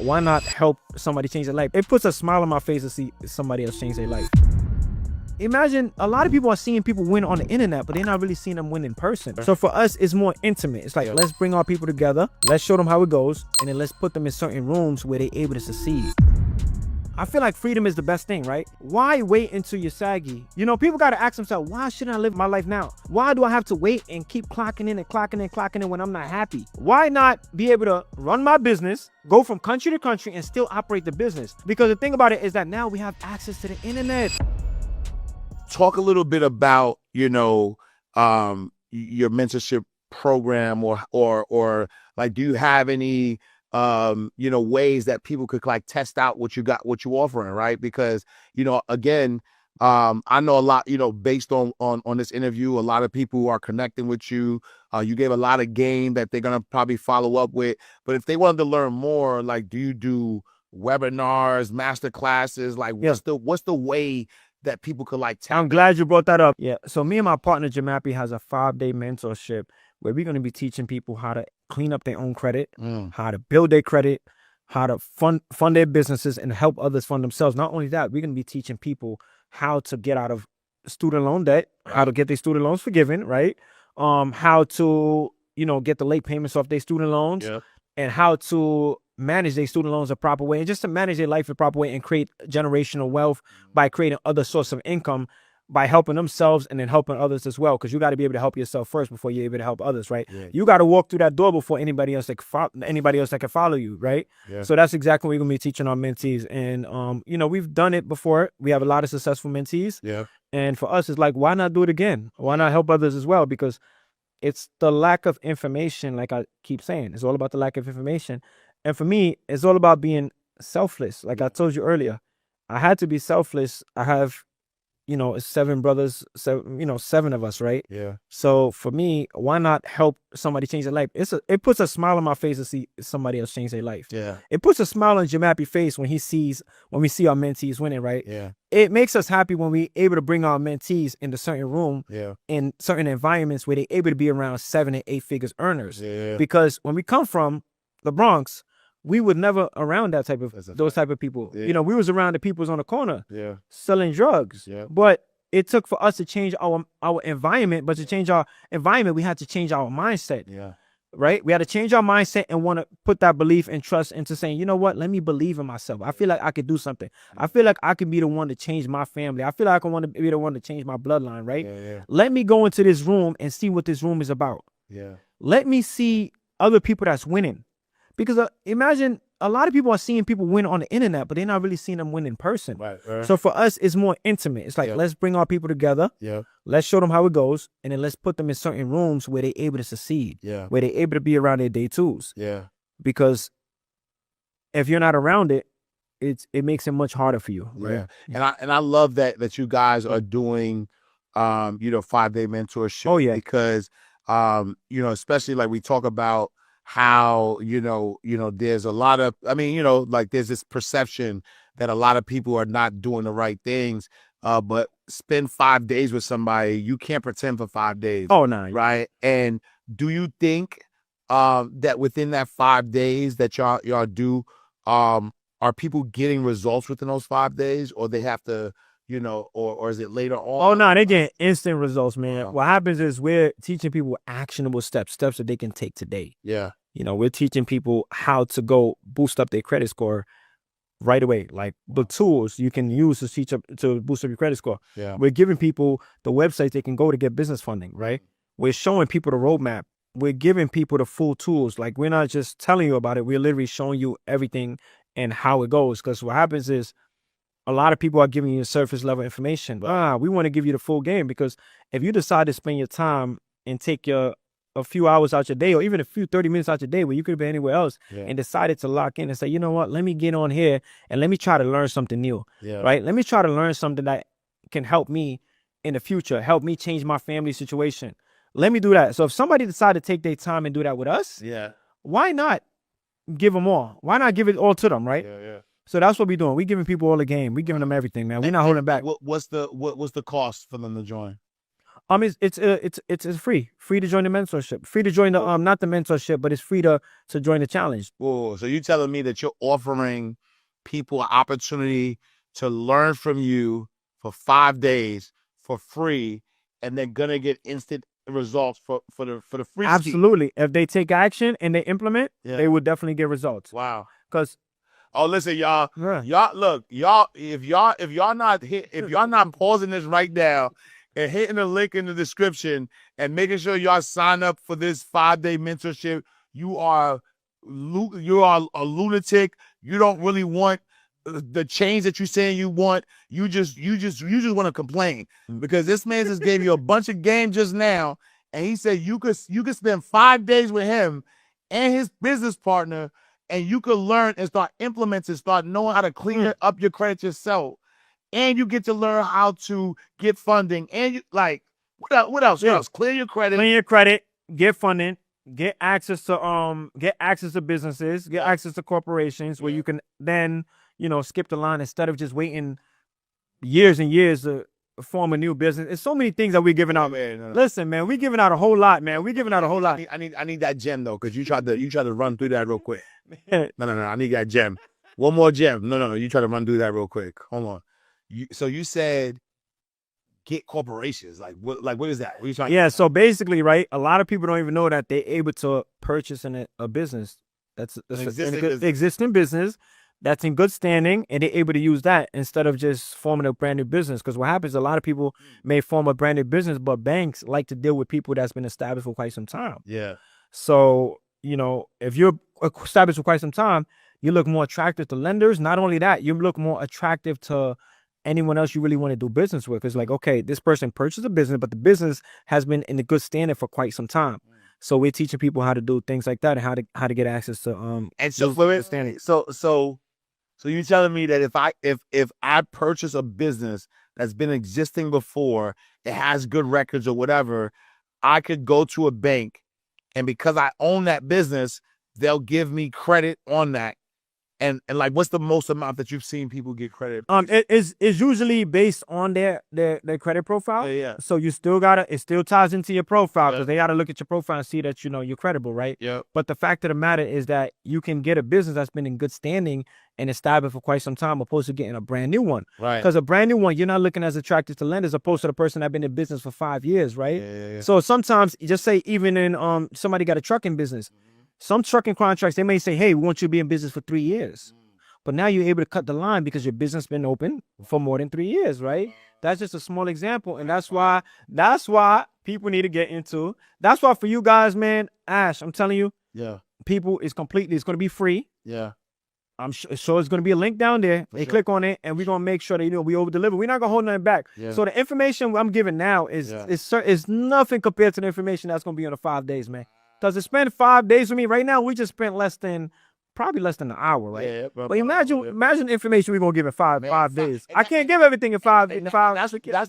why not help somebody change their life? It puts a smile on my face to see somebody else change their life. Imagine a lot of people are seeing people win on the internet, but they're not really seeing them win in person. So for us, it's more intimate. It's like, let's bring our people together, let's show them how it goes, and then let's put them in certain rooms where they're able to succeed. I feel like freedom is the best thing, right? Why wait until you're saggy? You know, people got to ask themselves, why shouldn't I live my life now? Why do I have to wait and keep clocking in and clocking in, clocking in when I'm not happy? Why not be able to run my business, go from country to country, and still operate the business? Because the thing about it is that now we have access to the internet. Talk a little bit about, your mentorship program or like, do you have any, ways that people could like test out what you're offering, right? Because, again, I know a lot, based on this interview, a lot of people are connecting with you. You gave a lot of game that they're going to probably follow up with, but if they wanted to learn more, like, do you do webinars, master classes? Like, what's the way that people could like tell? I'm glad you brought that up. Yeah. So me and my partner Jmapie has a 5-day mentorship where we're going to be teaching people how to clean up their own credit, how to build their credit, how to fund their businesses and help others fund themselves. Not only that, we're going to be teaching people how to get out of student loan debt, how to get their student loans forgiven, right? How to, get the late payments off their student loans, and how to manage their student loans a proper way, and just to manage their life a proper way and create generational wealth by creating other source of income by helping themselves and then helping others as well. Because you got to be able to help yourself first before you're able to help others, right? You got to walk through that door before anybody else that can follow you, right? So that's exactly what we're gonna be teaching our mentees. And we've done it before. We have a lot of successful mentees. And for us, it's like, why not do it again? Why not help others as well? Because it's the lack of information, like I keep saying. It's all about the lack of information. And for me, it's all about being selfless. Like I told you earlier, I had to be selfless. I have, 7 brothers, 7 of us, right? So for me, why not help somebody change their life? It puts a smile on my face to see somebody else change their life. It puts a smile on Jmapie's face when we see our mentees winning, right? It makes us happy when we're able to bring our mentees into certain room, in certain environments where they're able to be around 7 and 8 figures earners. Because when we come from the Bronx, we were never around those type of people. We was around the peoples on the corner selling drugs. But it took for us to change our environment. But to change our environment, we had to change our mindset. Right? We had to change our mindset and want to put that belief and trust into saying, you know what? Let me believe in myself. I feel like I could do something. I feel like I could be the one to change my family. I feel like I want to be the one to change my bloodline, right? Let me go into this room and see what this room is about. Let me see other people that's winning. Because imagine a lot of people are seeing people win on the internet, but they're not really seeing them win in person. So for us, it's more intimate. It's like, let's bring our people together. Let's show them how it goes. And then let's put them in certain rooms where they're able to succeed, where they're able to be around their day twos. Because if you're not around it, it makes it much harder for you. Right? And I love that you guys are doing, 5-day mentorship. Because, especially like we talk about how, there's a lot of, like there's this perception that a lot of people are not doing the right things, but spend 5 days with somebody, you can't pretend for 5 days. Oh, no. Right. And do you think that within that 5 days that y'all do, are people getting results within those 5 days, or they have to, or is it later on? Oh, no, they get instant results, man. What happens is we're teaching people actionable steps that they can take today. We're teaching people how to go boost up their credit score right away. Like the tools you can use to boost up your credit score. We're giving people the websites they can go to get business funding, right? We're showing people the roadmap. We're giving people the full tools. Like, we're not just telling you about it. We're literally showing you everything and how it goes. Because what happens is a lot of people are giving you surface level information. But we want to give you the full game, because if you decide to spend your time and take a few hours out your day, or even a few 30 minutes out your day where you could have been anywhere else, and decided to lock in and say, you know what, let me get on here and let me try to learn something new, right? Let me try to learn something that can help me in the future, help me change my family situation. Let me do that. So if somebody decided to take their time and do that with us, why not give them all? Why not give it all to them, right? So that's what we're doing. We're giving people all the game. We're giving them everything, man. We're not holding back. What's the cost for them to join? It's free to join the mentorship, free to join the not the mentorship, but it's free to join the challenge. Whoa, so you telling me that you're offering people an opportunity to learn from you for 5 days for free, and they're gonna get instant results for the free ski? Absolutely. If they take action and they implement, Yeah. they would definitely get results. Wow. Because Oh, listen, y'all. Yeah. Y'all look, y'all. If y'all not pausing this right now and hitting the link in the description and making sure y'all sign up for this 5-day mentorship, you are a lunatic. You don't really want the change that you're saying you want. You just want to complain because this man just gave you a bunch of game just now, and he said you could spend 5 days with him and his business partner, and you could learn and start implementing, start knowing how to clean up your credit yourself, and you get to learn how to get funding, and you like what else? What else? Clear your credit, get funding, get access to businesses, get access to corporations where you can then skip the line instead of just waiting years and years to form a new business. There's so many things that we're giving out. Man, Listen, man, we're giving out a whole lot, man. We're giving out a whole lot. I need that gem though, because you tried to run through that real quick. No, I need that gem. One more gem. No, you try to run through that real quick. Hold on. So you said get corporations. Like what is that? What are you trying? Yeah. So basically, right, a lot of people don't even know that they're able to purchase a business that's an existing business that's in good standing, and they're able to use that instead of just forming a brand new business. Because what happens, a lot of people may form a brand new business, but banks like to deal with people that's been established for quite some time. Yeah. So, if you're established for quite some time, you look more attractive to lenders. Not only that, you look more attractive to anyone else you really want to do business with. It's like, okay, this person purchased a business, but the business has been in a good standing for quite some time. So we're teaching people how to do things like that and how to get access to and so you're telling me that if I purchase a business that's been existing before, it has good records or whatever, I could go to a bank, and because I own that business, they'll give me credit on that. And like, what's the most amount that you've seen people get credit? It's usually based on their credit profile. Yeah. So it still ties into your profile, because they gotta look at your profile and see that you're credible, right? Yeah. But the fact of the matter is that you can get a business that's been in good standing and established for quite some time, opposed to getting a brand new one. Right. Because a brand new one, you're not looking as attractive to lenders opposed to the person that's been in business for 5 years, right? Yeah. So sometimes, just say even in somebody got a trucking business. Some trucking contracts, they may say, hey, we want you to be in business for 3 years. But now you're able to cut the line because your business been open for more than 3 years, right? That's just a small example. And that's why people need to get into. That's why for you guys, man, Ash, I'm telling you, people, it's going to be free. Yeah. I'm sure it's going to be a link down there. They click on it, and we're going to make sure that, we over deliver. We're not going to hold nothing back. Yeah. So the information I'm giving now is nothing compared to the information that's going to be on the 5 days, man. Because to spend 5 days with me right now, we just spent probably less than an hour, right? Yeah, but imagine the information we're gonna give in five days. I can't give everything in five. That's the